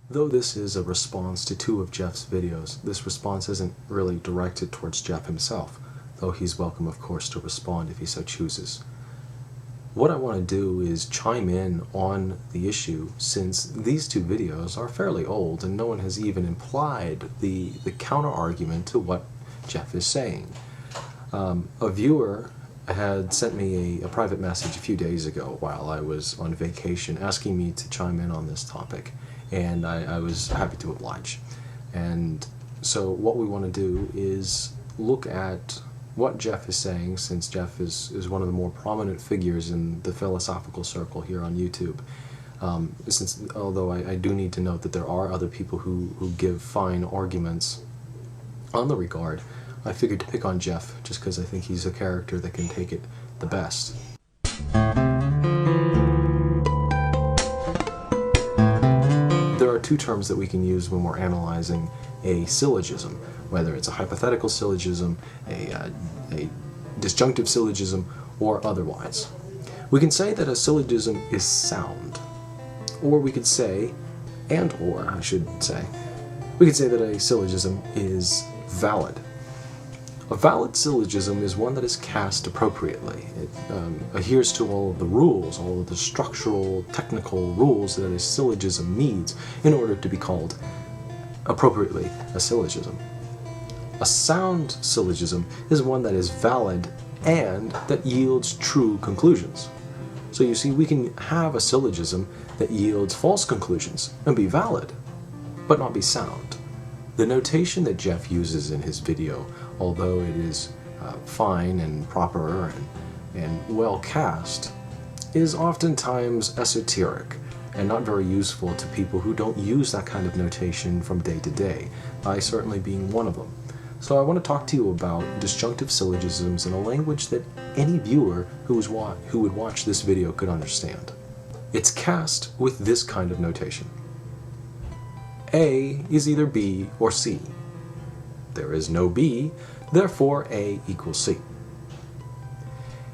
Though this is a response to two of Jeff's videos, this response isn't really directed towards Jeff himself, though he's welcome, of course, to respond if he so chooses. What I want to do is chime in on the issue, since these two videos are fairly old and no one has even implied the counter-argument to what Jeff is saying. A viewer had sent me a private message a few days ago while I was on vacation asking me to chime in on this topic, and I was happy to oblige. And so what we want to do is look at what Jeff is saying, since Jeff is one of the more prominent figures in the philosophical circle here on YouTube. Although I do need to note that there are other people who give fine arguments on the regard, I figured to pick on Jeff just because I think he's a character that can take it the best. There are two terms that we can use when we're analyzing a syllogism, whether it's a hypothetical syllogism, a disjunctive syllogism, or otherwise. We can say that a syllogism is sound, or we could say, we could say that a syllogism is valid. A valid syllogism is one that is cast appropriately. It adheres to all of the rules, all of the structural, technical rules that a syllogism needs in order to be called appropriately a syllogism. A sound syllogism is one that is valid and that yields true conclusions. So you see, we can have a syllogism that yields false conclusions and be valid, but not be sound. The notation that Jeff uses in his video, although it is fine and proper and well cast, is oftentimes esoteric and not very useful to people who don't use that kind of notation from day to day, I certainly being one of them. So I want to talk to you about disjunctive syllogisms in a language that any viewer who would watch this video could understand. It's cast with this kind of notation. A is either B or C. There is no B, therefore A equals C.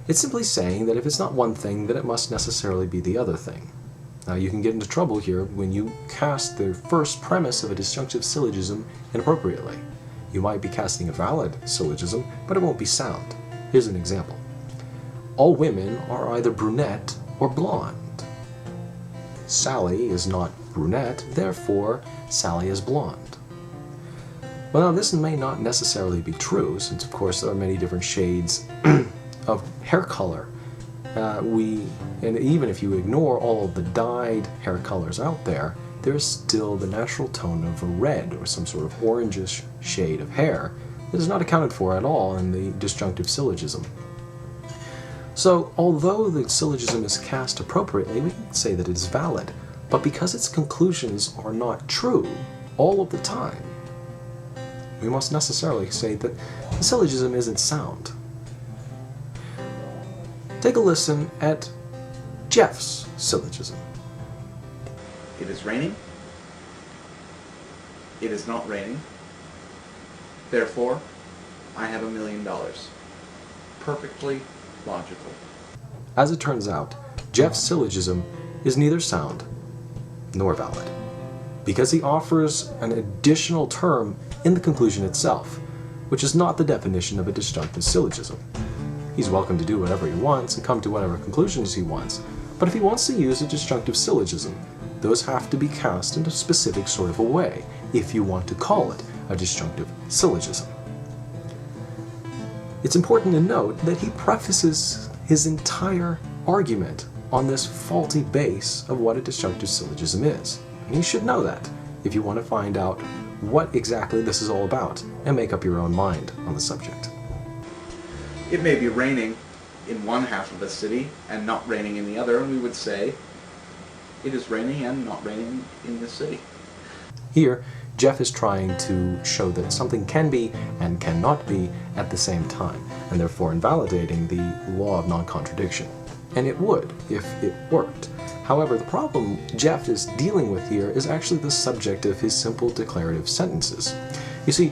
It's simply saying that if it's not one thing, then it must necessarily be the other thing. Now you can get into trouble here when you cast the first premise of a disjunctive syllogism inappropriately. You might be casting a valid syllogism, but it won't be sound. Here's an example. All women are either brunette or blonde. Sally is not brunette, therefore Sally is blonde. Well, now this may not necessarily be true, since of course there are many different shades of hair color. And even if you ignore all of the dyed hair colors out there, there's still the natural tone of a red or some sort of orangish shade of hair that is not accounted for at all in the disjunctive syllogism. So, although the syllogism is cast appropriately, we can say that it is valid, but because its conclusions are not true all of the time, we must necessarily say that the syllogism isn't sound. Take a listen at Jeff's syllogism. It is raining. It is not raining. Therefore, I have $1 million. Perfectly logical. As it turns out, Jeff's syllogism is neither sound nor valid, because he offers an additional term in the conclusion itself, which is not the definition of a disjunctive syllogism. He's welcome to do whatever he wants and come to whatever conclusions he wants, but if he wants to use a disjunctive syllogism, those have to be cast in a specific sort of a way, if you want to call it a disjunctive syllogism. It's important to note that he prefaces his entire argument on this faulty base of what a disjunctive syllogism is. And you should know that if you want to find out what exactly this is all about and make up your own mind on the subject. It may be raining in one half of the city and not raining in the other, and we would say it is raining and not raining in this city. Here, Jeff is trying to show that something can be and cannot be at the same time, and therefore invalidating the law of non-contradiction. And it would, if it worked. However, the problem Jeff is dealing with here is actually the subject of his simple declarative sentences. You see,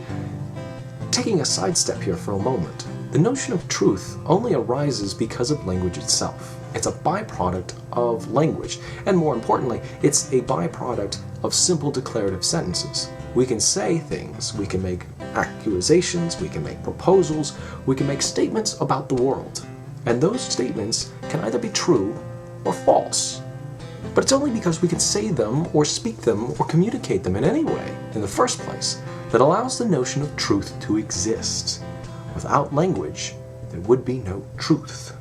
taking a sidestep here for a moment, the notion of truth only arises because of language itself. It's a byproduct of language, and more importantly, it's a byproduct of simple declarative sentences. We can say things, we can make accusations, we can make proposals, we can make statements about the world. And those statements can either be true or false. But it's only because we can say them or speak them or communicate them in any way in the first place that allows the notion of truth to exist. Without language, there would be no truth.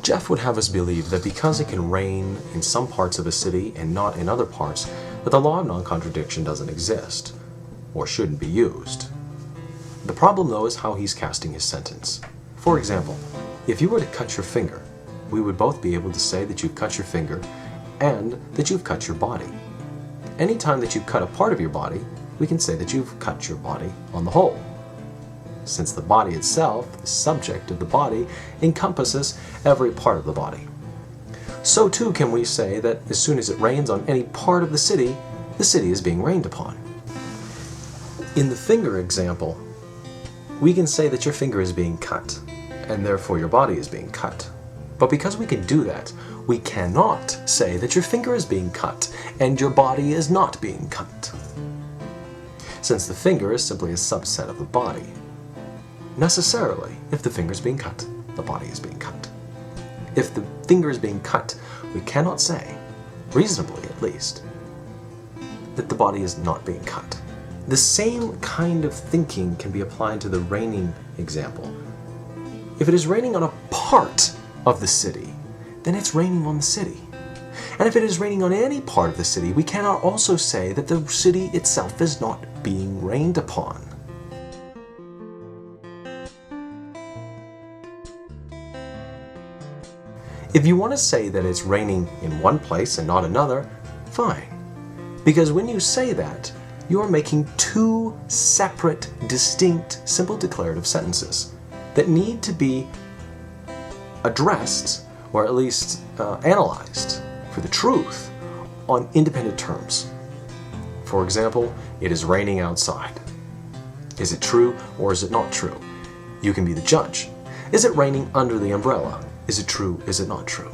Jeff would have us believe that because it can rain in some parts of a city and not in other parts, that the law of non-contradiction doesn't exist, or shouldn't be used. The problem, though, is how he's casting his sentence. For example, if you were to cut your finger, we would both be able to say that you've cut your finger and that you've cut your body. Anytime that you cut a part of your body, we can say that you've cut your body on the whole. Since the body itself, the subject of the body, encompasses every part of the body. So too can we say that as soon as it rains on any part of the city is being rained upon. In the finger example, we can say that your finger is being cut, and therefore your body is being cut. But because we can do that, we cannot say that your finger is being cut, and your body is not being cut. Since the finger is simply a subset of the body. Necessarily, if the finger is being cut, the body is being cut. If the finger is being cut, we cannot say, reasonably at least, that the body is not being cut. The same kind of thinking can be applied to the raining example. If it is raining on a part of the city, then it's raining on the city. And if it is raining on any part of the city, we cannot also say that the city itself is not being rained upon. If you want to say that it's raining in one place and not another, fine. Because when you say that, you are making two separate, distinct, simple declarative sentences that need to be addressed, or at least analyzed for the truth, on independent terms. For example, it is raining outside. Is it true or is it not true? You can be the judge. Is it raining under the umbrella? Is it true? Is it not true?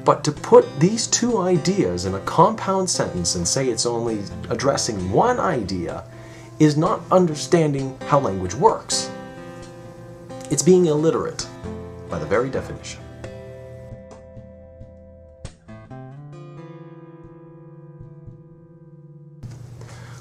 But to put these two ideas in a compound sentence and say it's only addressing one idea is not understanding how language works. It's being illiterate by the very definition.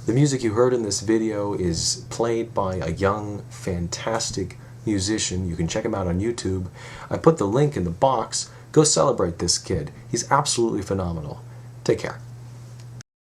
The music you heard in this video is played by a young, fantastic musician. You can check him out on YouTube. I put the link in the box. Go celebrate this kid. He's absolutely phenomenal. Take care.